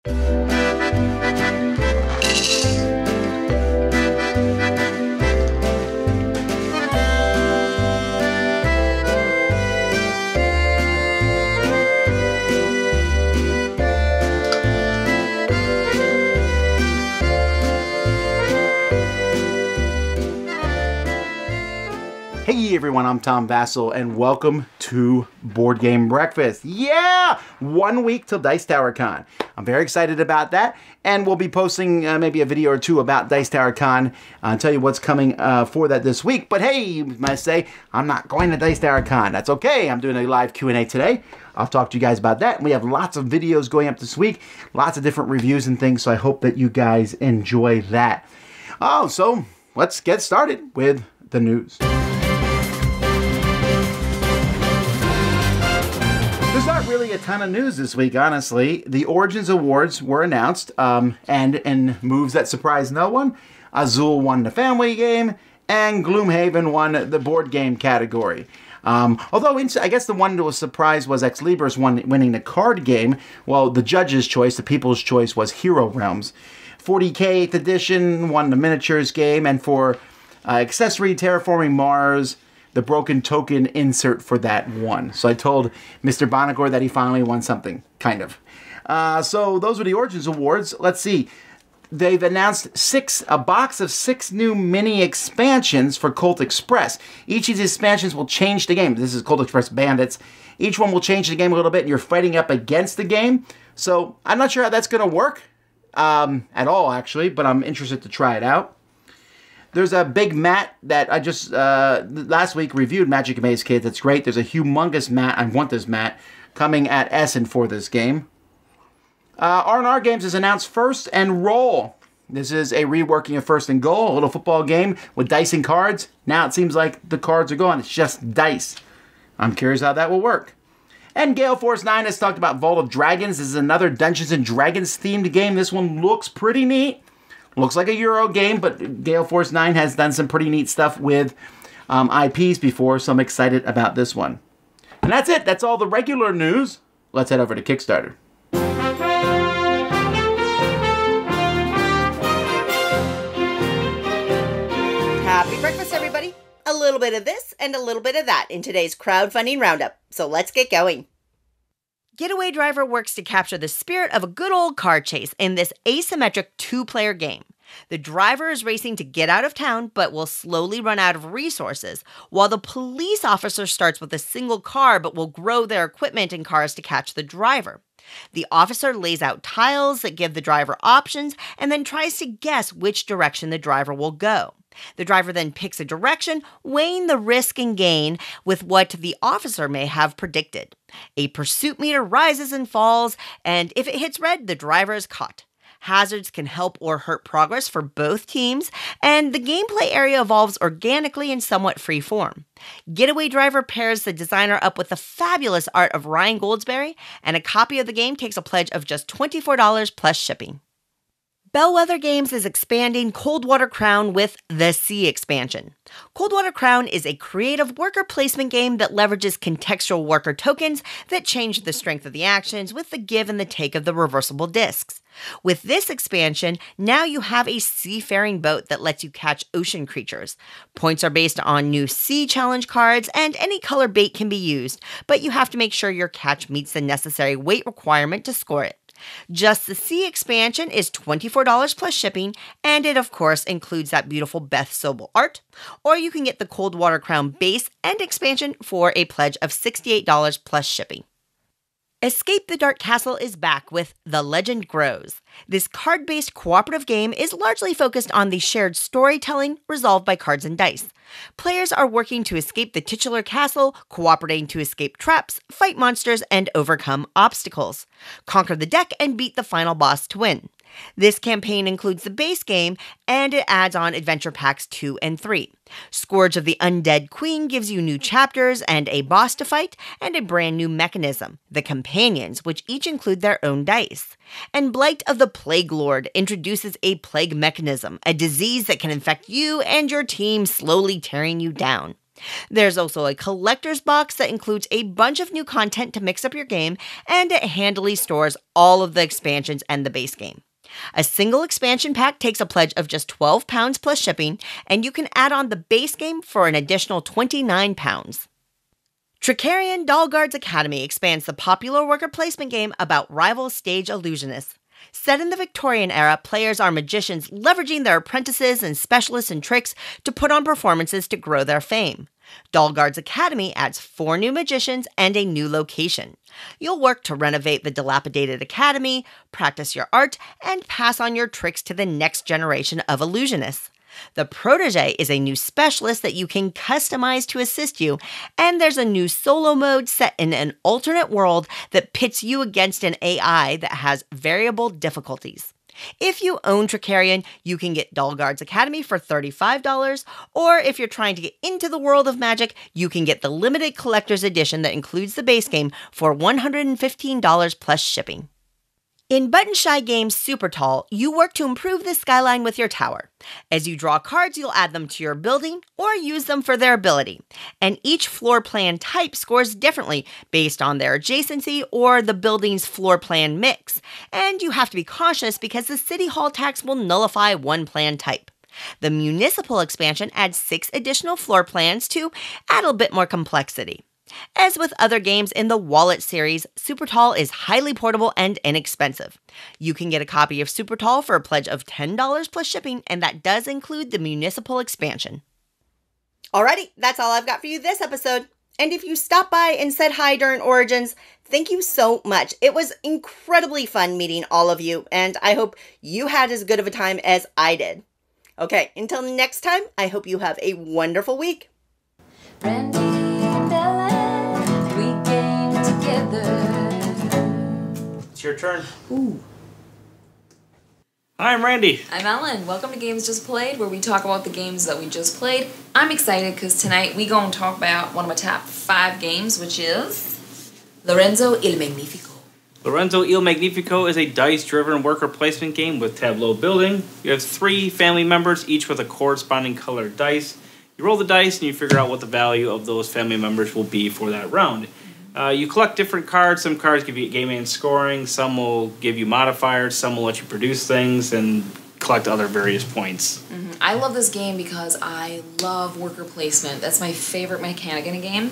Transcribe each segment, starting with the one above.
Hey everyone, I'm Tom Vasel, and welcome to Board Game Breakfast. Yeah! 1 week till Dice Tower Con. I'm very excited about that, and we'll be posting maybe a video or two about Dice Tower Con, tell you what's coming for that this week. But hey, you might say, I'm not going to Dice Tower Con. That's okay, I'm doing a live Q&A today. I'll talk to you guys about that. We have lots of videos going up this week, lots of different reviews and things, so I hope that you guys enjoy that. Oh, so let's get started with the news. There's not really a ton of news this week, honestly. The Origins Awards were announced, and in moves that surprised no one, Azul won the family game, and Gloomhaven won the board game category. Although I guess the one that was surprised was Ex Libris winning the card game. Well, the judge's choice, the people's choice, was Hero Realms. 40K 8th edition won the miniatures game, and for accessory Terraforming Mars, the broken token insert for that one. So I told Mr. Bonagor that he finally won something, kind of. So those were the Origins Awards. Let's see. They've announced a box of 6 new mini expansions for Colt Express. Each of these expansions will change the game. This is Colt Express Bandits. Each one will change the game a little bit, and you're fighting up against the game. So I'm not sure how that's going to work at all, actually, but I'm interested to try it out. There's a big mat that I just, last week, reviewed Magic Maze Kids. That's great. There's a humongous mat. I want this mat coming at Essen for this game. R&R Games has announced First and Roll. This is a reworking of First and Goal, a little football game with dice and cards. Now it seems like the cards are gone. It's just dice. I'm curious how that will work. And Gale Force 9 has talked about Vault of Dragons. This is another Dungeons & Dragons themed game. This one looks pretty neat. Looks like a Euro game, but Gale Force 9 has done some pretty neat stuff with IPs before, so I'm excited about this one. And that's it. That's all the regular news. Let's head over to Kickstarter. Happy breakfast, everybody. A little bit of this and a little bit of that in today's crowdfunding roundup. So let's get going. Getaway Driver works to capture the spirit of a good old car chase in this asymmetric 2-player game. The driver is racing to get out of town, but will slowly run out of resources, while the police officer starts with a single car, but will grow their equipment and cars to catch the driver. The officer lays out tiles that give the driver options, and then tries to guess which direction the driver will go. The driver then picks a direction, weighing the risk and gain with what the officer may have predicted. A pursuit meter rises and falls, and if it hits red, the driver is caught. Hazards can help or hurt progress for both teams, and the gameplay area evolves organically in somewhat free form. Getaway Driver pairs the designer up with the fabulous art of Ryan Goldsberry, and a copy of the game takes a pledge of just $24 plus shipping. Bellwether Games is expanding Coldwater Crown with the Sea expansion. Coldwater Crown is a creative worker placement game that leverages contextual worker tokens that change the strength of the actions with the give and the take of the reversible discs. With this expansion, now you have a seafaring boat that lets you catch ocean creatures. Points are based on new sea challenge cards, and any color bait can be used, but you have to make sure your catch meets the necessary weight requirement to score it. Just the Sea expansion is $24 plus shipping, and it of course includes that beautiful Beth Sobel art, or you can get the Coldwater Crown base and expansion for a pledge of $68 plus shipping. Escape the Dark Castle is back with The Legend Grows. This card-based cooperative game is largely focused on the shared storytelling resolved by cards and dice. Players are working to escape the titular castle, cooperating to escape traps, fight monsters, and overcome obstacles. Conquer the deck and beat the final boss to win. This campaign includes the base game, and it adds on Adventure Packs 2 and 3. Scourge of the Undead Queen gives you new chapters and a boss to fight, and a brand new mechanism, the Companions, which each include their own dice. And Blight of the Plague Lord introduces a plague mechanism, a disease that can infect you and your team, slowly tearing you down. There's also a collector's box that includes a bunch of new content to mix up your game, and it handily stores all of the expansions and the base game. A single expansion pack takes a pledge of just £12 plus shipping, and you can add on the base game for an additional £29. Trickerion Doll Guards Academy expands the popular worker placement game about rival stage illusionists. Set in the Victorian era, players are magicians leveraging their apprentices and specialists in tricks to put on performances to grow their fame. Doll Guards Academy adds 4 new magicians and a new location. You'll work to renovate the dilapidated academy, practice your art, and pass on your tricks to the next generation of illusionists. The Protégé is a new specialist that you can customize to assist you, and there's a new solo mode set in an alternate world that pits you against an AI that has variable difficulties. If you own Trickerion, you can get Doll Guards Academy for $35, or if you're trying to get into the world of magic, you can get the limited collector's edition that includes the base game for $115 plus shipping. In Button Shy Games Super Tall, you work to improve the skyline with your tower. As you draw cards, you'll add them to your building or use them for their ability. And each floor plan type scores differently based on their adjacency or the building's floor plan mix. And you have to be cautious because the City Hall tax will nullify one plan type. The Municipal expansion adds 6 additional floor plans to add a bit more complexity. As with other games in the Wallet series, Super Tall is highly portable and inexpensive. You can get a copy of Super Tall for a pledge of $10 plus shipping, and that does include the Municipal expansion. Alrighty, that's all I've got for you this episode. And if you stopped by and said hi during Origins, thank you so much. It was incredibly fun meeting all of you, and I hope you had as good of a time as I did. Okay, until next time, I hope you have a wonderful week. Randy and Ellen, we game together. It's your turn. Ooh. Hi, I'm Randy. I'm Ellen. Welcome to Games Just Played, where we talk about the games that we just played. I'm excited because tonight we go and talk about one of my top 5 games, which is Lorenzo il Magnifico. Lorenzo il Magnifico is a dice-driven worker placement game with tableau building. You have 3 family members, each with a corresponding colored dice. You roll the dice and you figure out what the value of those family members will be for that round. You collect different cards. Some cards give you game and scoring. Some will give you modifiers. Some will let you produce things and collect other various points. Mm-hmm. I love this game because I love worker placement. That's my favorite mechanic in a game.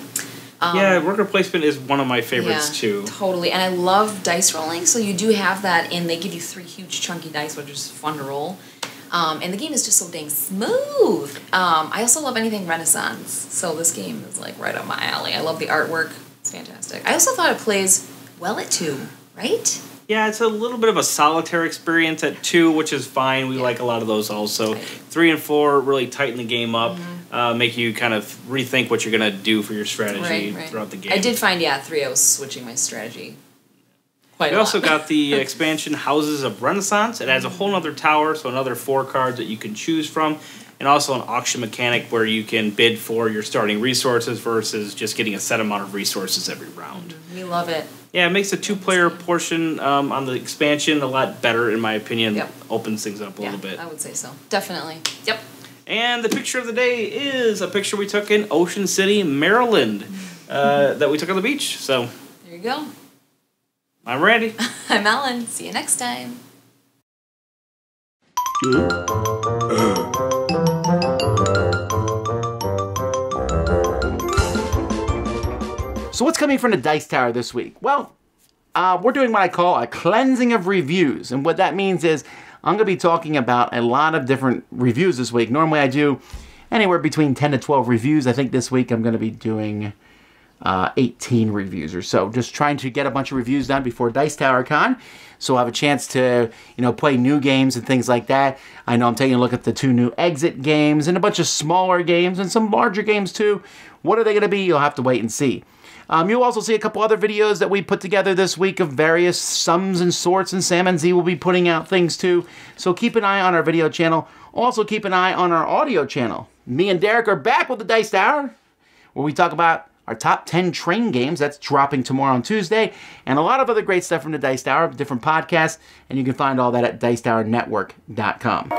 Yeah, worker placement is one of my favorites too. Totally. And I love dice rolling, so you do have that, and they give you 3 huge chunky dice, which is fun to roll. And the game is just so dang smooth. I also love anything Renaissance, so this game is like right up my alley. I love the artwork. It's fantastic. I also thought it plays well at 2, right? Yeah, it's a little bit of a solitaire experience at 2, which is fine. We like a lot of those also. Right. 3 and 4 really tighten the game up, make you kind of rethink what you're going to do for your strategy throughout the game. I did find, 3 I was switching my strategy quite a We lot. also got the expansion Houses of Renaissance. It adds a whole other tower, so another 4 cards that you can choose from, and also an auction mechanic where you can bid for your starting resources versus just getting a set amount of resources every round. We love it. Yeah, it makes the 2-player portion on the expansion a lot better, in my opinion. Yep. Opens things up a little bit. I would say so. Definitely. Yep. And the picture of the day is a picture we took in Ocean City, Maryland, that we took on the beach. So There you go. I'm Randy. I'm Ellen. See you next time. So what's coming from the Dice Tower this week? Well, we're doing what I call a cleansing of reviews. And what that means is I'm going to be talking about a lot of different reviews this week. Normally I do anywhere between 10 to 12 reviews. I think this week I'm going to be doing 18 reviews or so. Just trying to get a bunch of reviews done before Dice Tower Con. So I have a chance to, play new games and things like that. I know I'm taking a look at the 2 new Exit games and a bunch of smaller games and some larger games too. What are they going to be? You'll have to wait and see. You'll also see a couple other videos that we put together this week of various sums and sorts, and Sam and Z will be putting out things too. So keep an eye on our video channel. Also keep an eye on our audio channel. Me and Derek are back with the Dice Tower, where we talk about our top 10 train games. That's dropping tomorrow on Tuesday. And a lot of other great stuff from the Dice Tower, different podcasts, and you can find all that at DicetowerNetwork.com.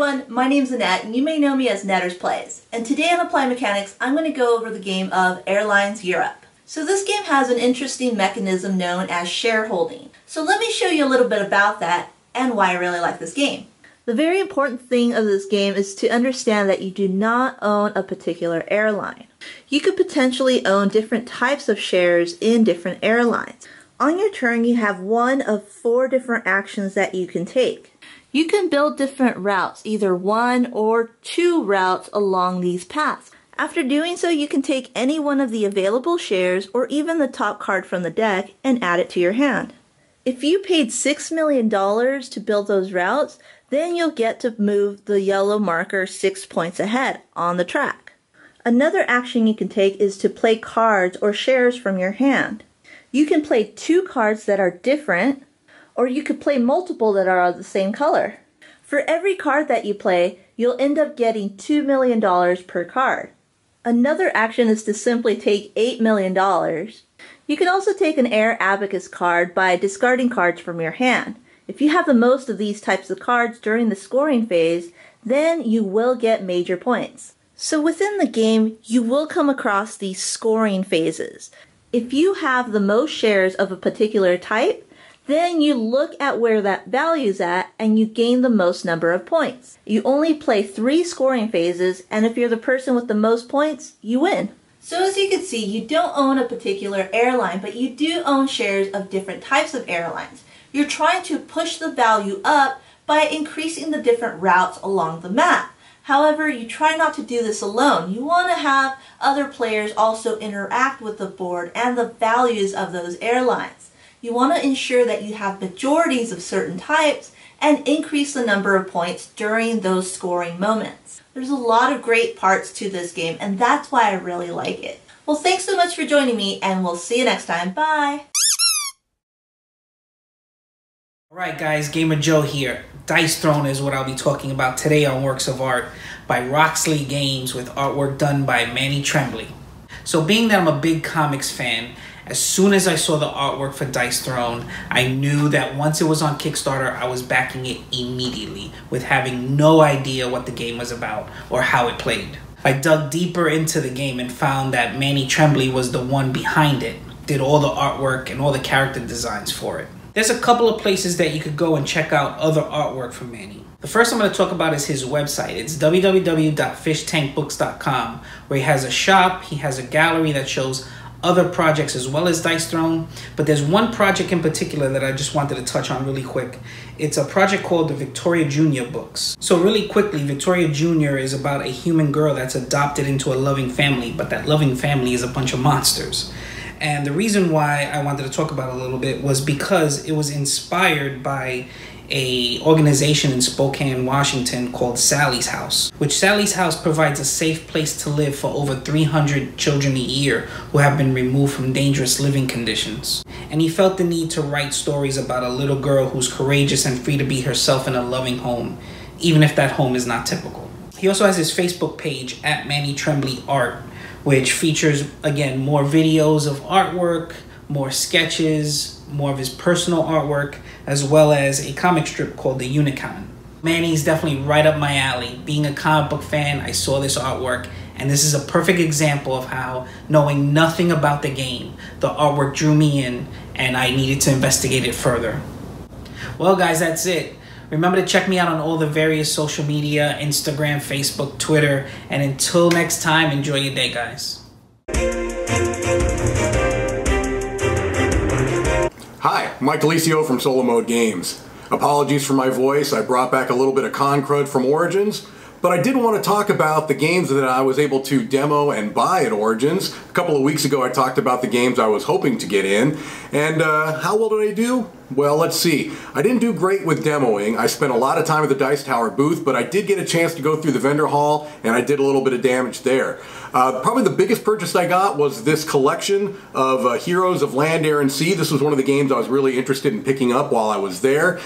everyone, my name's Annette, and you may know me as Netters Plays. And today on Applied Mechanics, I'm going to go over the game of Airlines Europe. So this game has an interesting mechanism known as shareholding. So let me show you a little bit about that and why I really like this game. The very important thing of this game is to understand that you do not own a particular airline. You could potentially own different types of shares in different airlines. On your turn, you have one of 4 different actions that you can take. You can build different routes, either 1 or 2 routes along these paths. After doing so, you can take any one of the available shares or even the top card from the deck and add it to your hand. If you paid $6 million to build those routes, then you'll get to move the yellow marker 6 points ahead on the track. Another action you can take is to play cards or shares from your hand. You can play 2 cards that are different, or you could play multiple that are of the same color. For every card that you play, you'll end up getting $2 million per card. Another action is to simply take $8 million. You can also take an Air Abacus card by discarding cards from your hand. If you have the most of these types of cards during the scoring phase, then you will get major points. So within the game, you will come across these scoring phases. If you have the most shares of a particular type, then you look at where that value is at and you gain the most number of points. You only play 3 scoring phases, and if you're the person with the most points, you win. So as you can see, you don't own a particular airline, but you do own shares of different types of airlines. You're trying to push the value up by increasing the different routes along the map. However, you try not to do this alone. You want to have other players also interact with the board and the values of those airlines. You want to ensure that you have majorities of certain types and increase the number of points during those scoring moments. There's a lot of great parts to this game, and that's why I really like it. Well, thanks so much for joining me, and we'll see you next time. Bye! Alright guys, Gamer Joe here. Dice Throne is what I'll be talking about today on Works of Art by Roxley Games with artwork done by Manny Tremblay. So being that I'm a big comics fan, as soon as I saw the artwork for Dice Throne, I knew that once it was on Kickstarter, I was backing it immediately, with having no idea what the game was about or how it played. I dug deeper into the game and found that Manny Tremblay was the one behind it, did all the artwork and all the character designs for it. There's a couple of places that you could go and check out other artwork from Manny. The first I'm going to talk about is his website. It's www.fishtankbooks.com, where he has a shop, he has a gallery that shows other projects as well as Dice Throne, but there's one project in particular that I just wanted to touch on really quick. It's a project called the Victoria Jr. books. So really quickly, Victoria Jr. is about a human girl that's adopted into a loving family, but that loving family is a bunch of monsters. And the reason why I wanted to talk about it a little bit was because it was inspired by a organization in Spokane, Washington called Sally's House, which Sally's House provides a safe place to live for over 300 children a year who have been removed from dangerous living conditions. And he felt the need to write stories about a little girl who's courageous and free to be herself in a loving home, even if that home is not typical. He also has his Facebook page at Manny Tremblay Art, which features, again, more videos of artwork, more sketches, more of his personal artwork, as well as a comic strip called The Unicon. Manny's definitely right up my alley. Being a comic book fan, I saw this artwork, and this is a perfect example of how, knowing nothing about the game, the artwork drew me in, and I needed to investigate it further. Well, guys, that's it. Remember to check me out on all the various social media, Instagram, Facebook, Twitter, and until next time, enjoy your day, guys. Hi, Mike Delisio from Solo Mode Games. Apologies for my voice, I brought back a little bit of Con Crud from Origins, but I did want to talk about the games that I was able to demo and buy at Origins. A couple of weeks ago I talked about the games I was hoping to get in, and how well did I do? Well, let's see. I didn't do great with demoing. I spent a lot of time at the Dice Tower booth, but I did get a chance to go through the vendor hall, and I did a little bit of damage there. Probably the biggest purchase I got was this collection of Heroes of Land, Air, and Sea. This was one of the games I was really interested in picking up while I was there.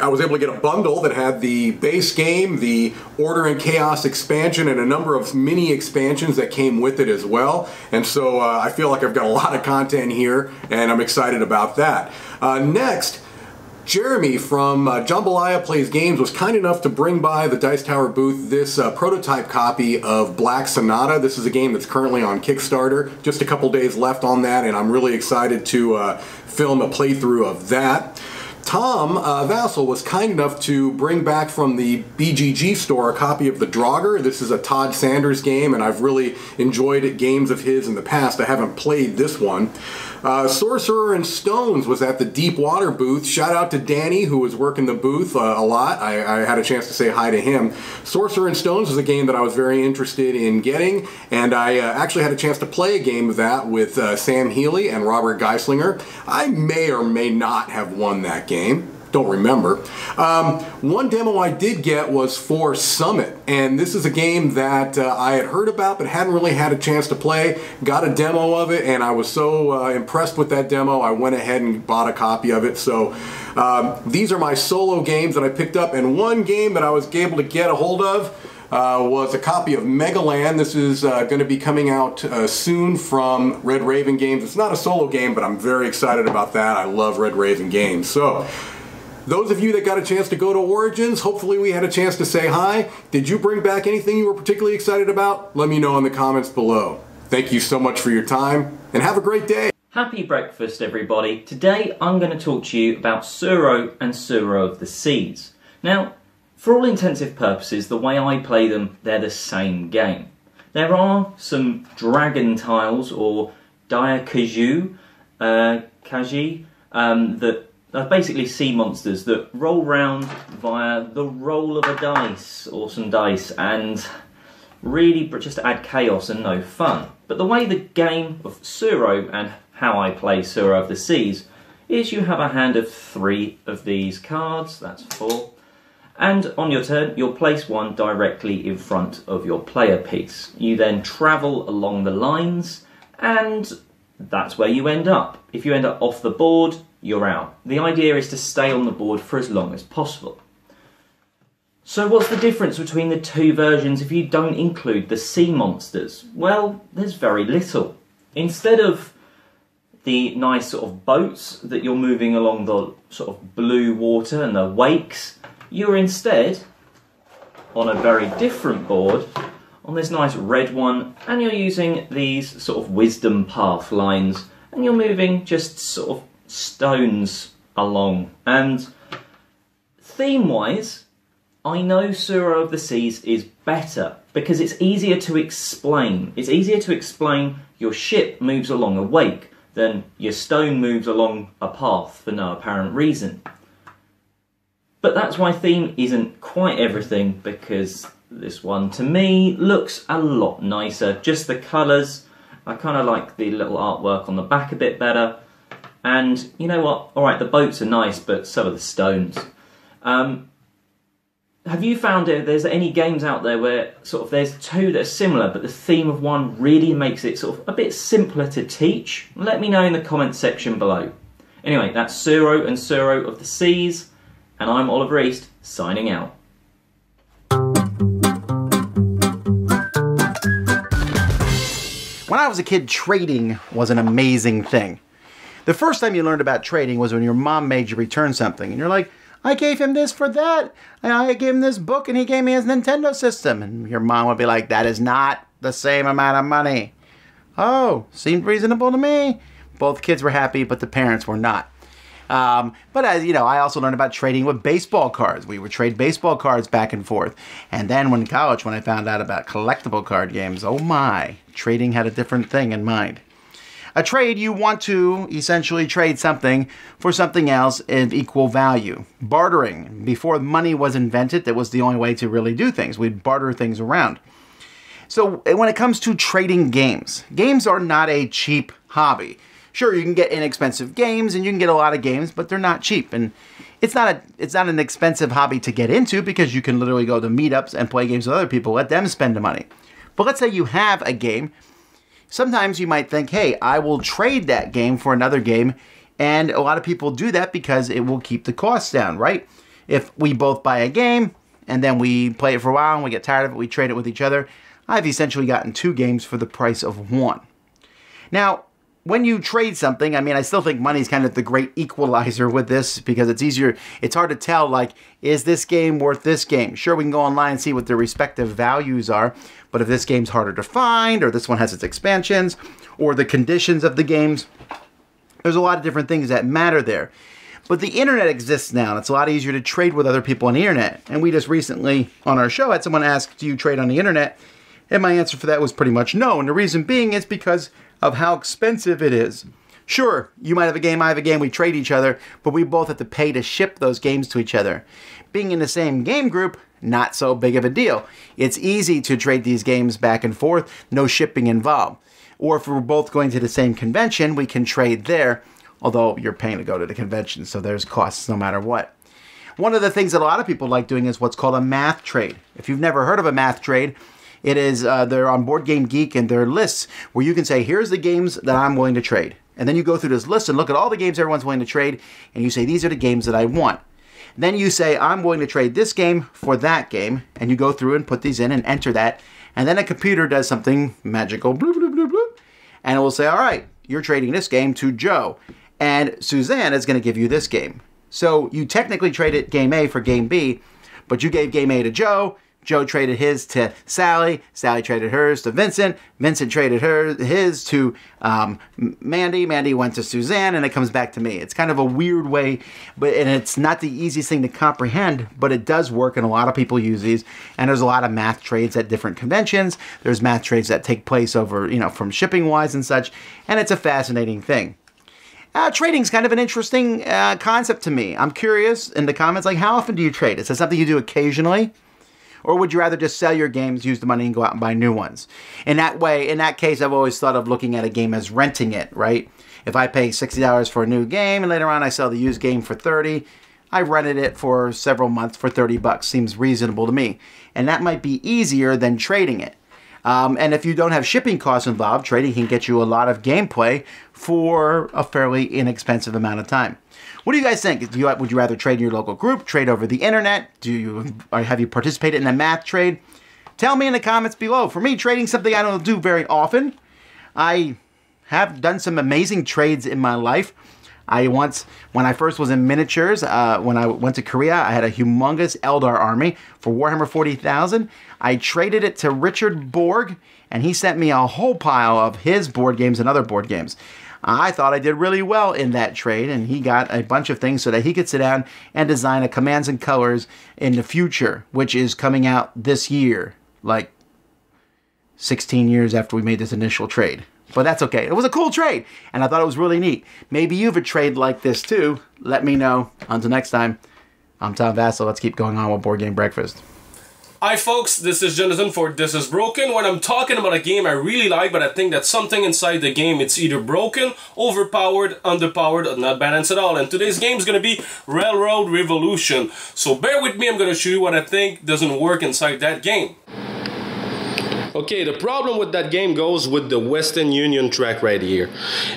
I was able to get a bundle that had the base game, the Order and Chaos expansion, and a number of mini expansions that came with it as well. And so I feel like I've got a lot of content here, and I'm excited about that. Next, Jeremy from Jambalaya Plays Games was kind enough to bring by the Dice Tower booth this prototype copy of Black Sonata. This is a game that's currently on Kickstarter. Just a couple days left on that, and I'm really excited to film a playthrough of that. Tom Vassal was kind enough to bring back from the BGG store a copy of The Draugr. This is a Todd Sanders game, and I've really enjoyed games of his in the past. I haven't played this one. Sorcerer and Stones was at the Deep Water booth. Shout out to Danny, who was working the booth a lot. I had a chance to say hi to him. Sorcerer and Stones was a game that I was very interested in getting, and I actually had a chance to play a game of that with Sam Healy and Robert Geislinger. I may or may not have won that game. Don't remember. One demo I did get was for Summit, and this is a game that I had heard about but hadn't really had a chance to play. Got a demo of it, and I was so impressed with that demo, I went ahead and bought a copy of it. So these are my solo games that I picked up, and one game that I was able to get a hold of was a copy of Megaland. This is going to be coming out soon from Red Raven Games. It's not a solo game, but I'm very excited about that. I love Red Raven Games. So those of you that got a chance to go to Origins, hopefully we had a chance to say hi. Did you bring back anything you were particularly excited about? Let me know in the comments below. Thank you so much for your time, and have a great day. Happy breakfast, everybody. Today I'm going to talk to you about Tsuro and Tsuro of the Seas. Now, for all intensive purposes, the way I play them, they're the same game. There are some dragon tiles, or Daikaiju, Kaji, that are basically sea monsters that roll round via the roll of a dice, or some dice, and really just add chaos and no fun. But the way the game of Tsuro and how I play Tsuro of the Seas is you have a hand of 3 of these cards, that's 4, and on your turn you'll place one directly in front of your player piece. You then travel along the lines, and that's where you end up. If you end up off the board, you're out. The idea is to stay on the board for as long as possible. So what's the difference between the two versions if you don't include the sea monsters? Well, there's very little. Instead of the nice sort of boats that you're moving along the sort of blue water and the wakes, you're instead on a very different board, on this nice red one, and you're using these sort of wisdom path lines, and you're moving just sort of stones along. And theme-wise, I know Tsuro of the Seas is better because it's easier to explain. It's easier to explain your ship moves along a wake than your stone moves along a path for no apparent reason. But that's why theme isn't quite everything, because this one, to me, looks a lot nicer. Just the colours, I kind of like the little artwork on the back a bit better. And you know what? Alright, the boats are nice, but so are the stones. Have you found if there's any games out there where sort of there's two that are similar, but the theme of one really makes it sort of a bit simpler to teach? Let me know in the comments section below. Anyway, that's Tsuro and Tsuro of the Seas, and I'm Oliver East, signing out. When I was a kid, trading was an amazing thing. The first time you learned about trading was when your mom made you return something, and you're like, I gave him this for that, and I gave him this book, and he gave me his Nintendo system. And your mom would be like, that is not the same amount of money. Oh, seemed reasonable to me. Both kids were happy, but the parents were not. But as you know, I also learned about trading with baseball cards. We would trade baseball cards back and forth. And then in college, when I found out about collectible card games, oh my, trading had a different thing in mind. A trade, you want to essentially trade something for something else of equal value. Bartering. Before money was invented, that was the only way to really do things. We'd barter things around. So when it comes to trading games, games are not a cheap hobby. Sure, you can get inexpensive games and you can get a lot of games, but they're not cheap. And it's not an expensive hobby to get into because you can literally go to meetups and play games with other people, let them spend the money. But let's say you have a game. Sometimes you might think, hey, I will trade that game for another game. And a lot of people do that because it will keep the costs down, right? If we both buy a game and then we play it for a while and we get tired of it, we trade it with each other. I've essentially gotten 2 games for the price of 1. Now, when you trade something, I mean, I still think money's kind of the great equalizer with this because it's easier. It's hard to tell, like, is this game worth this game? Sure, we can go online and see what their respective values are, but if this game's harder to find, or this one has its expansions, or the conditions of the games, there's a lot of different things that matter there. But the internet exists now, and it's a lot easier to trade with other people on the internet. And we just recently, on our show, had someone ask, do you trade on the internet? And my answer for that was pretty much no. And the reason being is because of how expensive it is. Sure, you might have a game, I have a game, we trade each other, but we both have to pay to ship those games to each other. Being in the same game group, not so big of a deal. It's easy to trade these games back and forth, no shipping involved. Or if we're both going to the same convention, we can trade there, although you're paying to go to the convention, so there's costs no matter what. One of the things that a lot of people like doing is what's called a math trade. If you've never heard of a math trade, it is, they're on Board Game Geek, and they're lists where you can say, here's the games that I'm willing to trade. And then you go through this list and look at all the games everyone's willing to trade, and you say, these are the games that I want. Then you say, I'm willing to trade this game for that game, and you go through and put these in and enter that, and then a computer does something magical, bloop, bloop, bloop, bloop, and it will say, all right, you're trading this game to Joe, and Suzanne is going to give you this game. So you technically traded game A for game B, but you gave game A to Joe, Joe traded his to Sally, Sally traded hers to Vincent, Vincent traded his to Mandy, Mandy went to Suzanne, and it comes back to me. It's kind of a weird way, and it's not the easiest thing to comprehend, but it does work, and a lot of people use these, and there's a lot of math trades at different conventions. There's math trades that take place over, from shipping-wise and such, and it's a fascinating thing. Trading's kind of an interesting concept to me. I'm curious in the comments, like, how often do you trade? Is that something you do occasionally? Or would you rather just sell your games, use the money, and go out and buy new ones? In that case, I've always thought of looking at a game as renting it, right? If I pay $60 for a new game, and later on I sell the used game for $30, I rented it for several months for $30. Seems reasonable to me. And that might be easier than trading it. And if you don't have shipping costs involved, trading can get you a lot of gameplay for a fairly inexpensive amount of time. What do you guys think? Would you rather trade in your local group, trade over the internet? Have you participated in a math trade? Tell me in the comments below. For me, trading's something I don't do very often. I have done some amazing trades in my life. When I first was in miniatures, when I went to Korea, I had a humongous Eldar army for Warhammer 40,000. I traded it to Richard Borg, and he sent me a whole pile of his board games and other board games. I thought I did really well in that trade, and he got a bunch of things so that he could sit down and design a Commands and Colors in the future, which is coming out this year, like 16 years after we made this initial trade. But that's okay. It was a cool trade, and I thought it was really neat. Maybe you have a trade like this too. Let me know. Until next time, I'm Tom Vasel. Let's keep going on with Board Game Breakfast. Hi folks, this is Jonathan for This Is Broken. When I'm talking about a game I really like, but I think that something inside the game, it's either broken, overpowered, underpowered, or not balanced at all. And today's game is going to be Railroad Revolution. So bear with me, I'm going to show you what I think doesn't work inside that game. Okay, the problem with that game goes with the Western Union track right here.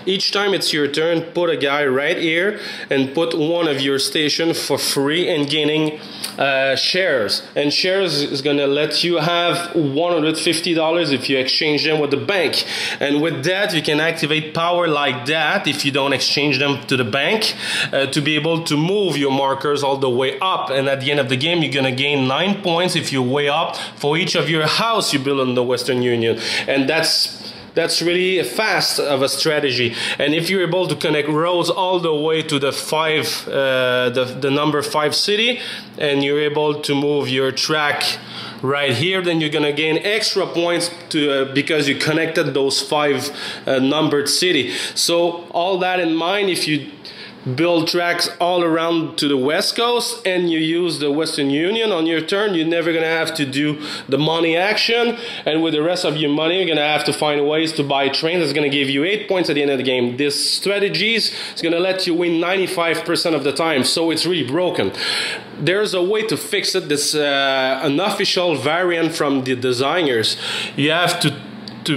Each time it's your turn, put a guy right here and put one of your station for free and gaining shares. And shares is gonna let you have $150 if you exchange them with the bank. And with that, you can activate power like that if you don't exchange them to the bank to be able to move your markers all the way up. And at the end of the game, you're gonna gain 9 points if you way up for each of your house you build on the Western Union. And that's really fast of a strategy. And if you're able to connect roads all the way to the number 5 city, and you're able to move your track right here, then you're gonna gain extra points because you connected those 5 numbered city. So all that in mind, if you build tracks all around to the west coast and you use the Western Union on your turn, you're never gonna have to do the money action, and with the rest of your money you're gonna have to find ways to buy trains. That's gonna give you 8 points at the end of the game. This strategies is gonna let you win 95% of the time, so it's really broken. There's a way to fix it. This an official variant from the designers. You have to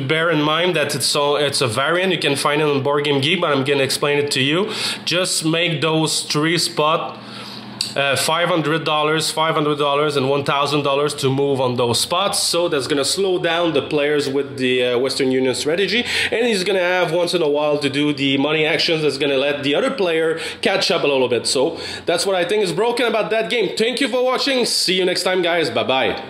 bear in mind that it's a variant. You can find it on Board Game Geek, but I'm gonna explain it to you. Just make those 3 spots $500, $500, and $1,000 to move on those spots. So that's going to slow down the players with the Western Union strategy, and he's going to have once in a while to do the money actions that's going to let the other player catch up a little bit. So that's what I think is broken about that game. Thank you for watching. See you next time, guys. Bye-bye.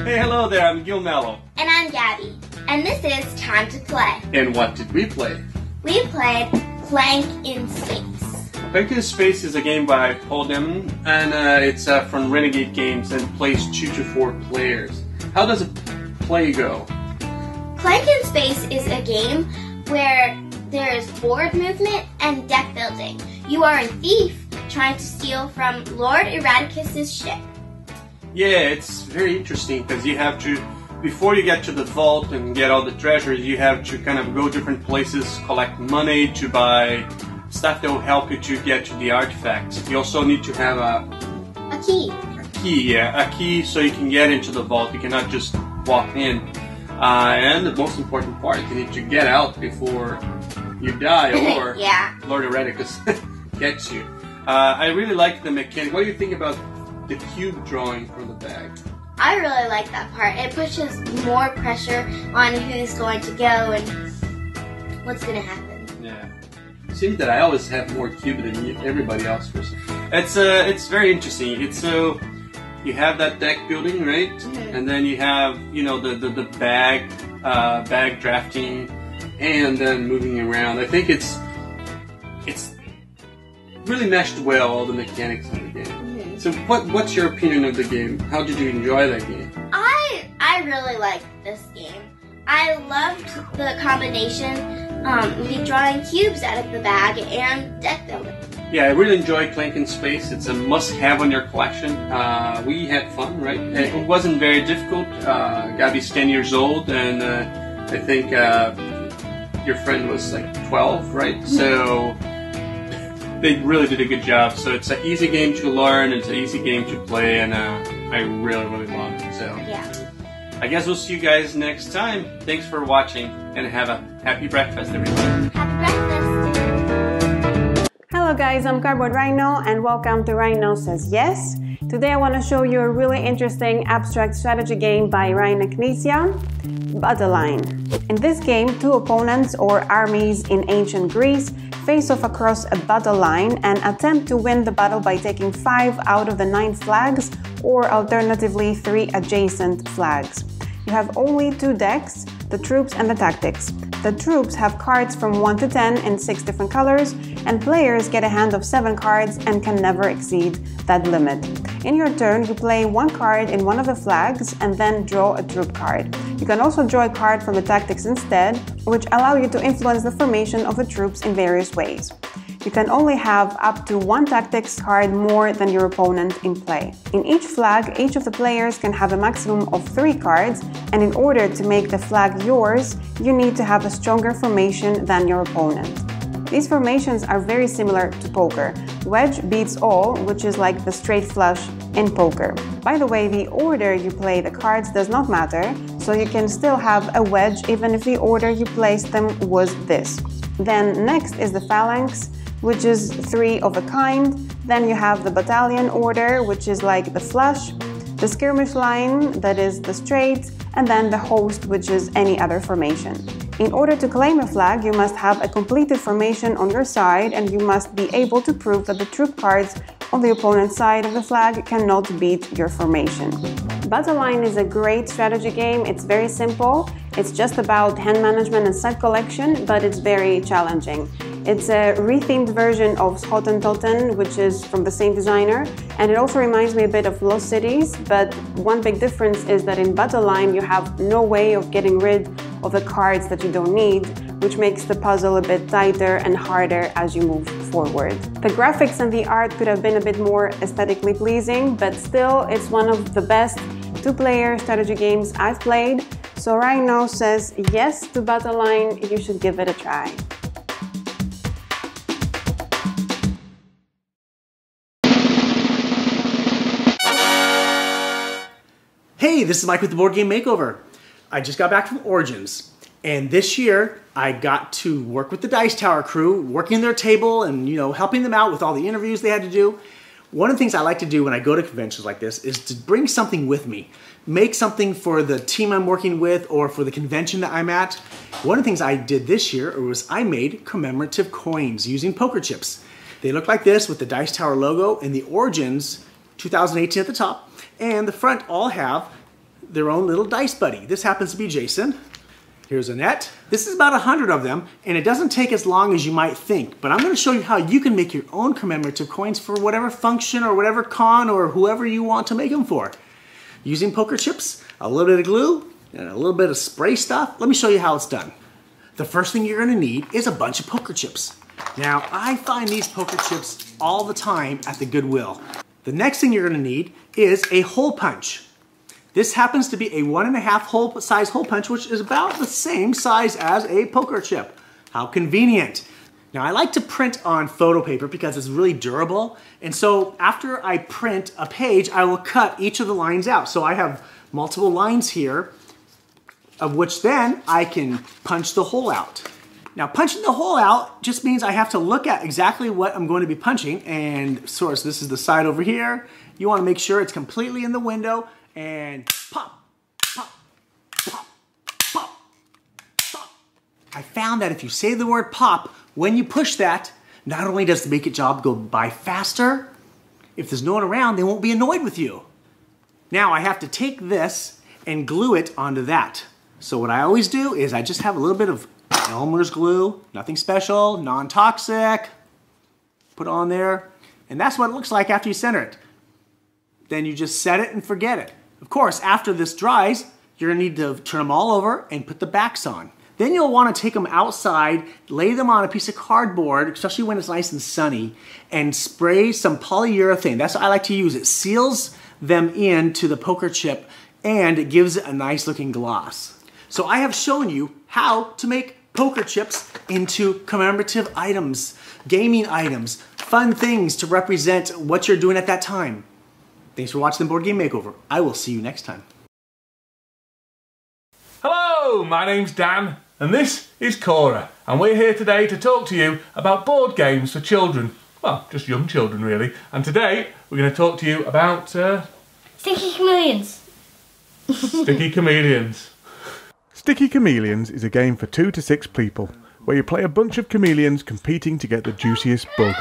Hey, hello there. I'm Gil Mello. And I'm Gabby. And this is Time to Play. And what did we play? We played Plank in Space. Plank in Space is a game by Paul Demon, and it's from Renegade Games and plays 2 to 4 players. How does the play go? Plank in Space is a game where there is board movement and deck building. You are a thief trying to steal from Lord Eradicus's ship. Yeah, it's very interesting because you have to, before you get to the vault and get all the treasures, you have to kind of go different places, collect money to buy stuff that will help you to get to the artifacts. You also need to have a key. A key, yeah, a key so you can get into the vault. You cannot just walk in. And the most important part, you need to get out before you die or yeah. Lord Eradicus gets you. I really like the mechanic. What do you think about the cube drawing from the bag? I really like that part. It pushes more pressure on who's going to go and what's going to happen. Yeah. It seems that I always have more cube than everybody else. It's very interesting. It's so you have that deck building, right? Mm-hmm. And then you have the bag drafting, and then moving around. I think it's really meshed well, all the mechanics of the game. Mm-hmm. So what's your opinion of the game? How did you enjoy that game? I really liked this game. I loved the combination of drawing cubes out of the bag and deck building. Yeah, I really enjoyed Plank in Space. It's a must-have on your collection. We had fun, right? It wasn't very difficult. Gabby's 10 years old, and I think your friend was like 12, right? Mm-hmm. So they really did a good job. So it's an easy game to learn. It's an easy game to play, and I really, really love it. So yeah. I guess we'll see you guys next time. Thanks for watching, and have a happy breakfast, everybody. Happy breakfast. Hello guys, I'm Cardboard Rhino and welcome to Rhino Says Yes. Today I want to show you a really interesting abstract strategy game by Reine Knizia, Battleline. In this game, 2 opponents or armies in ancient Greece face off across a battle line and attempt to win the battle by taking 5 out of the 9 flags, or alternatively 3 adjacent flags. You have only 2 decks, the troops and the tactics. The troops have cards from 1 to 10 in 6 different colors, and players get a hand of 7 cards and can never exceed that limit. In your turn, you play 1 card in one of the flags and then draw a troop card. You can also draw a card from the tactics instead, which allow you to influence the formation of the troops in various ways. You can only have up to 1 tactics card more than your opponent in play. In each flag, each of the players can have a maximum of 3 cards, and in order to make the flag yours, you need to have a stronger formation than your opponent. These formations are very similar to poker. Wedge beats all, which is like the straight flush in poker. By the way, the order you play the cards does not matter, so you can still have a wedge even if the order you placed them was this. Then next is the phalanx, which is 3 of a kind. Then you have the battalion order, which is like the flush, the skirmish line, that is the straight, and then the host, which is any other formation. In order to claim a flag, you must have a completed formation on your side, and you must be able to prove that the troop cards on the opponent's side of the flag cannot beat your formation. Battleline is a great strategy game. It's very simple. It's just about hand management and site collection, but it's very challenging. It's a rethemed version of Schotten, which is from the same designer, and it also reminds me a bit of Lost Cities, but one big difference is that in Battleline you have no way of getting rid of the cards that you don't need, which makes the puzzle a bit tighter and harder as you move forward. The graphics and the art could have been a bit more aesthetically pleasing, but still it's one of the best 2-player strategy games I've played, so Rhino says yes to Battleline, you should give it a try. Hey, this is Mike with the Board Game Makeover. I just got back from Origins, and this year I got to work with the Dice Tower crew, working their table and, you know, helping them out with all the interviews they had to do. One of the things I like to do when I go to conventions like this is to bring something with me. Make something for the team I'm working with or for the convention that I'm at. One of the things I did this year was I made commemorative coins using poker chips. They look like this with the Dice Tower logo and the Origins 2018 at the top. And the front all have their own little dice buddy. This happens to be Jason. Here's Annette. This is about 100 of them, and it doesn't take as long as you might think, but I'm going to show you how you can make your own commemorative coins for whatever function or whatever con or whoever you want to make them for. Using poker chips, a little bit of glue, and a little bit of spray stuff. Let me show you how it's done. The first thing you're going to need is a bunch of poker chips. Now, I find these poker chips all the time at the Goodwill. The next thing you're going to need is a hole punch. This happens to be a 1.5 size hole punch, which is about the same size as a poker chip. How convenient. Now I like to print on photo paper because it's really durable. And so after I print a page, I will cut each of the lines out. So I have multiple lines here, of which then I can punch the hole out. Now punching the hole out just means I have to look at exactly what I'm going to be punching. And source, this is the side over here. You want to make sure it's completely in the window. And pop, pop, pop, pop, pop. I found that if you say the word pop, when you push that, not only does the make it job go by faster, if there's no one around, they won't be annoyed with you. Now I have to take this and glue it onto that. So what I always do is I just have a little bit of Elmer's glue, nothing special, non-toxic, put it on there, and that's what it looks like after you center it. Then you just set it and forget it. Of course, after this dries, you're gonna need to turn them all over and put the backs on. Then you'll wanna take them outside, lay them on a piece of cardboard, especially when it's nice and sunny, and spray some polyurethane. That's what I like to use. It seals them into the poker chip and it gives it a nice looking gloss. So I have shown you how to make poker chips into commemorative items, gaming items, fun things to represent what you're doing at that time. Thanks for watching the Board Game Makeover. I will see you next time. Hello, my name's Dan, and this is Cora, and we're here today to talk to you about board games for children. Well, just young children, really. And today, we're going to talk to you about... Sticky Chameleons. Sticky Chameleons. Sticky Chameleons is a game for 2 to 6 people, where you play a bunch of chameleons competing to get the juiciest bug.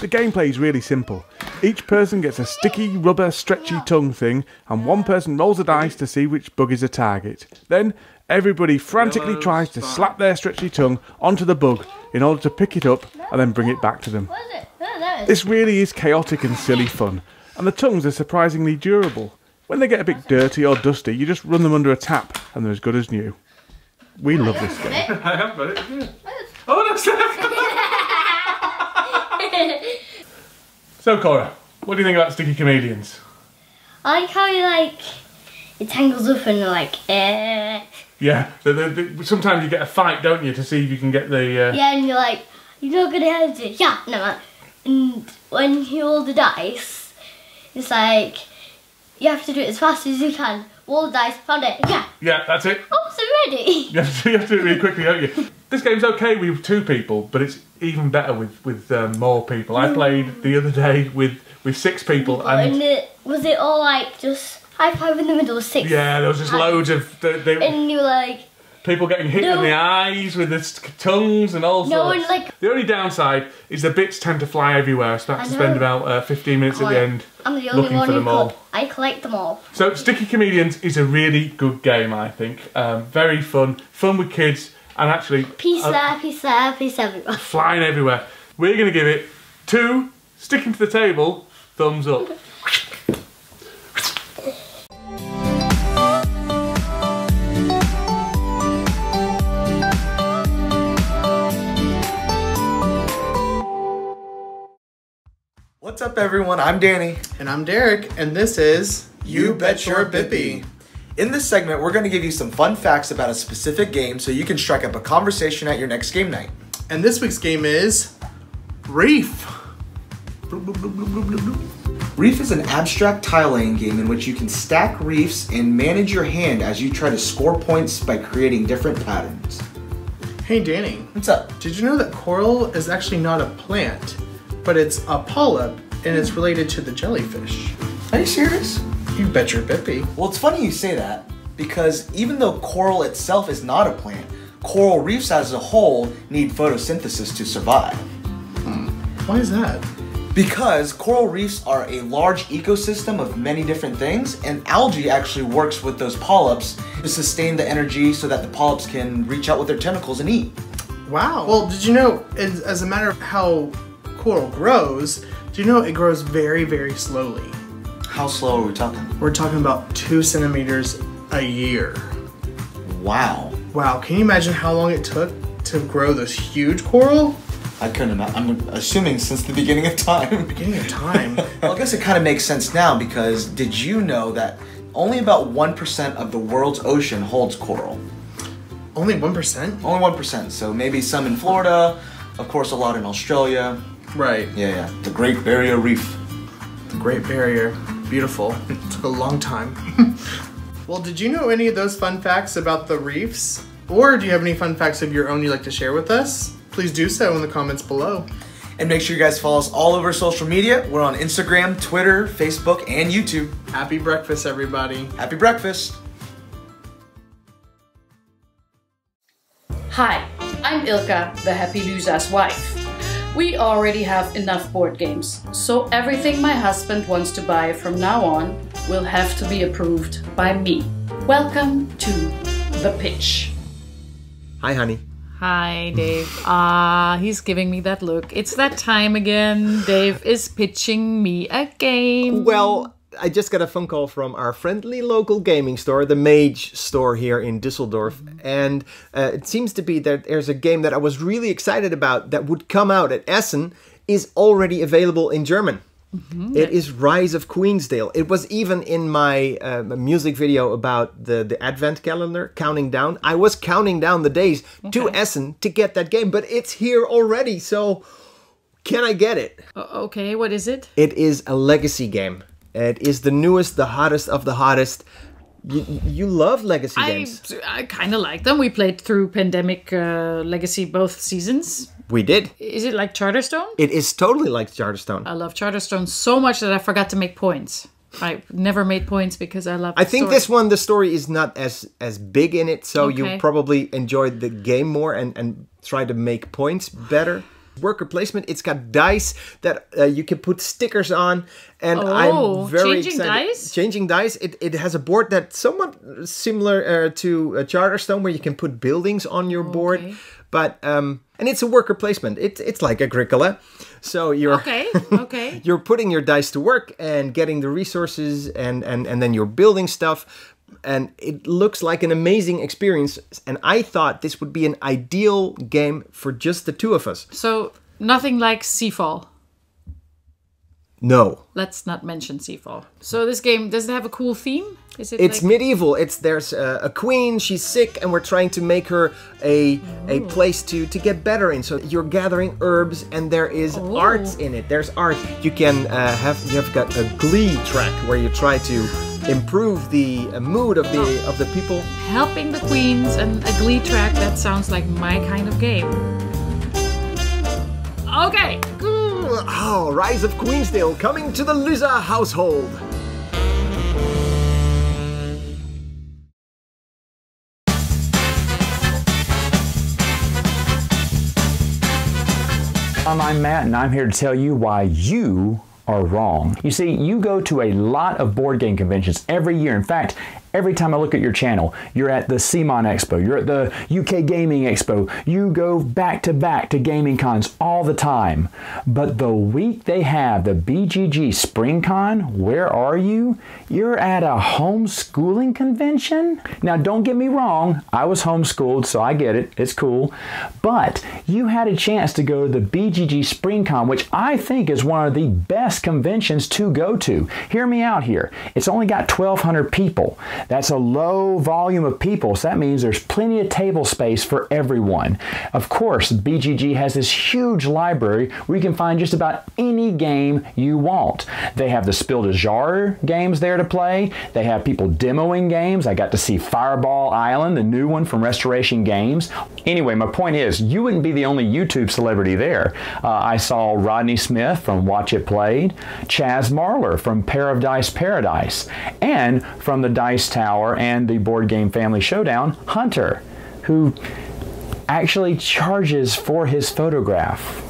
The gameplay is really simple. Each person gets a sticky, rubber, stretchy tongue thing, and one person rolls a dice to see which bug is a target. Then, everybody frantically tries to slap their stretchy tongue onto the bug in order to pick it up and then bring it back to them. This really is chaotic and silly fun, and the tongues are surprisingly durable. When they get a bit dirty or dusty, you just run them under a tap, and they're as good as new. We love this game. I have got it. Yeah. Oh, that's So Cora, what do you think about Sticky Chameleons? I like how it tangles up and Yeah, sometimes you get a fight, don't you, to see if you can get the... Yeah, and you're like, you're not going to have it. Yeah, no. And when you roll the dice, it's like, you have to do it as fast as you can. Roll the dice, found it, yeah. Yeah, that's it. Oh, so ready. You have to do it really quickly, don't you? This game's okay with 2 people, but it's even better with more people. I played the other day with 6 people. And was it all just high five in the middle of 6? Yeah, there was just loads of... and you were like... People getting hit in the eyes with their tongues and all sorts. The only downside is the bits tend to fly everywhere. So I have to spend about 15 minutes at the end looking for them all. I collect them all. So Sticky Chameleons is a really good game, I think. Very fun with kids, and actually... Piece there, piece there, piece everywhere. Flying everywhere. We're going to give it 2 sticking to the table thumbs up. What's up everyone, I'm Danny. And I'm Derek, and this is You Bet Your Bippy. In this segment, we're going to give you some fun facts about a specific game so you can strike up a conversation at your next game night. And this week's game is Reef. Reef is an abstract tile-laying game in which you can stack reefs and manage your hand as you try to score points by creating different patterns. Hey Danny. What's up? Did you know that coral is actually not a plant, but it's a polyp and it's related to the jellyfish? Are you serious? You bet your bippy. Well, it's funny you say that because even though coral itself is not a plant, coral reefs as a whole need photosynthesis to survive. Why is that? Because coral reefs are a large ecosystem of many different things, and algae actually works with those polyps to sustain the energy so that the polyps can reach out with their tentacles and eat. Wow. Well, did you know, as a matter of how coral grows, do you know it grows very, very slowly? How slow are we talking? We're talking about 2 centimeters a year. Wow. Wow, can you imagine how long it took to grow this huge coral? I couldn't imagine. I'm assuming since the beginning of time. Beginning of time? Well, I guess it kind of makes sense now because did you know that only about 1% of the world's ocean holds coral? Only 1%? Only 1%. So maybe some in Florida, of course a lot in Australia. Right. Yeah. The Great Barrier Reef. The Great Barrier. Beautiful. It took a long time. Well, did you know any of those fun facts about the reefs? Or do you have any fun facts of your own you'd like to share with us? Please do so in the comments below. And make sure you guys follow us all over social media. We're on Instagram, Twitter, Facebook, and YouTube. Happy breakfast, everybody. Happy breakfast. Hi, I'm Ilka, the Happy Loser's wife. We already have enough board games, so everything my husband wants to buy from now on will have to be approved by me. Welcome to The Pitch. Hi, honey. Hi, Dave. He's giving me that look. It's that time again. Dave is pitching me a game. Well, I just got a phone call from our friendly local gaming store, the Mage store here in Düsseldorf. And it seems to be that there's a game that I was really excited about that would come out at Essen is already available in German. Mm-hmm. It is Rise of Queensdale. It was even in my music video about the Advent calendar, counting down. I was counting down the days to Essen to get that game, but it's here already. So can I get it? Okay, what is it? It is a legacy game. It is the newest, the hottest of the hottest. You love legacy games. I kind of like them. We played through Pandemic Legacy both seasons. We did. Is it like Charterstone? It is totally like Charterstone. I love Charterstone so much that I forgot to make points. I never made points because I love I think story. This one, the story is not as big in it, so you probably enjoyed the game more and try to make points better. Worker placement, it's got dice that you can put stickers on, and I'm very excited. Dice? Changing dice. It has a board that's somewhat similar to Charterstone, where you can put buildings on your board, but and it's a worker placement. It's like Agricola, so you're you're putting your dice to work and getting the resources, and then you're building stuff. And it looks like an amazing experience. And I thought this would be an ideal game for just the two of us. So nothing like Seafall. No. Let's not mention Seafall. So this game, does it have a cool theme? Is it? It's medieval. There's a queen. She's sick, and we're trying to make her a place to get better in. So you're gathering herbs, and there is arts in it. There's art. You can you've got a Glee track where you try to improve the mood of the people. Helping the queens and a Glee track. That sounds like my kind of game. Okay. Oh, Rise of Queensdale coming to the Loser household. I'm Matt, and I'm here to tell you why you are wrong. You see, you go to a lot of board game conventions every year. In fact, every time I look at your channel, you're at the CMON Expo, you're at the UK Gaming Expo, you go back to gaming cons all the time. But the week they have the BGG Spring Con, where are you? You're at a homeschooling convention? Now don't get me wrong, I was homeschooled, so I get it, it's cool. But you had a chance to go to the BGG Spring Con, which I think is one of the best conventions to go to. Hear me out here. It's only got 1,200 people. That's a low volume of people, so that means there's plenty of table space for everyone. Of course, BGG has this huge library where you can find just about any game you want. They have the Spiel des Jahres games there to play. They have people demoing games. I got to see Fireball Island, the new one from Restoration Games. Anyway, my point is, you wouldn't be the only YouTube celebrity there. I saw Rodney Smith from Watch It Played, Chaz Marler from Pair of Dice Paradise, and from the Dice Tower and the Board Game Family Showdown, Hunter, who actually charges for his photograph.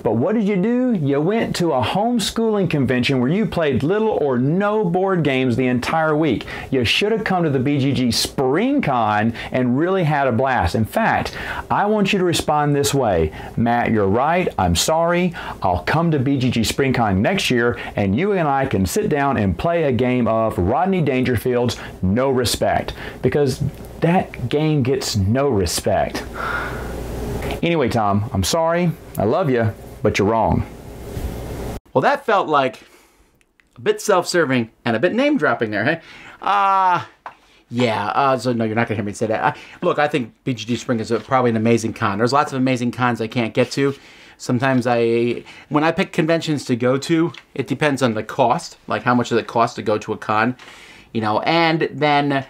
But what did you do? You went to a homeschooling convention where you played little or no board games the entire week. You should have come to the BGG Spring Con and really had a blast. In fact, I want you to respond this way. Matt, you're right. I'm sorry. I'll come to BGG Spring Con next year and you and I can sit down and play a game of Rodney Dangerfield's No Respect, because that game gets no respect. Anyway, Tom, I'm sorry. I love you, but you're wrong. Well, that felt like a bit self-serving and a bit name-dropping there, hey? So no, you're not going to hear me say that. Look, I think BGG Spring is probably an amazing con. There's lots of amazing cons I can't get to. Sometimes when I pick conventions to go to, it depends on the cost, like how much does it cost to go to a con, you know, and then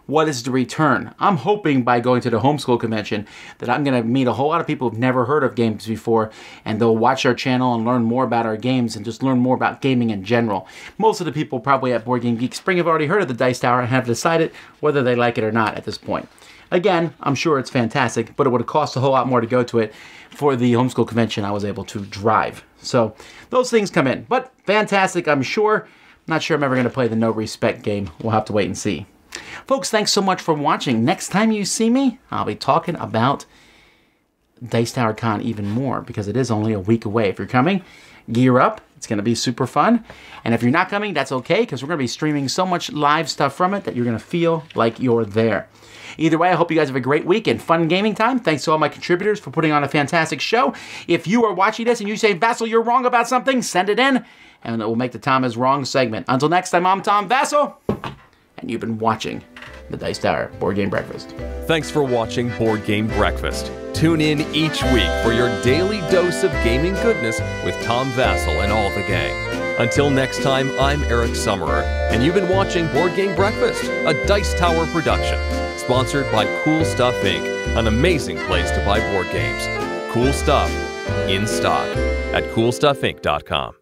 what is the return? I'm hoping by going to the homeschool convention that I'm going to meet a whole lot of people who've never heard of games before, and they'll watch our channel and learn more about our games and just learn more about gaming in general. Most of the people probably at Board Game Geek Spring have already heard of the Dice Tower and have decided whether they like it or not at this point. Again, I'm sure it's fantastic, but it would have cost a whole lot more to go to it. For the homeschool convention, I was able to drive. So those things come in. But fantastic, I'm sure. Not sure I'm ever going to play the No Respect game. We'll have to wait and see. Folks, thanks so much for watching. Next time you see me, I'll be talking about Dice Tower Con even more, because it is only a week away. If you're coming, gear up. It's going to be super fun. And if you're not coming, that's okay, because we're going to be streaming so much live stuff from it that you're going to feel like you're there. Either way, I hope you guys have a great week and fun gaming time. Thanks to all my contributors for putting on a fantastic show. If you are watching this and you say, Vassal, you're wrong about something, send it in, and it will make the Tom is Wrong segment. Until next time, I'm Tom Vassal, and you've been watching the Dice Tower Board Game Breakfast. Thanks for watching Board Game Breakfast. Tune in each week for your daily dose of gaming goodness with Tom Vassal and all the gang. Until next time, I'm Eric Summerer, and you've been watching Board Game Breakfast, a Dice Tower production, sponsored by Cool Stuff Inc., an amazing place to buy board games. Cool stuff in stock at CoolStuffInc.com.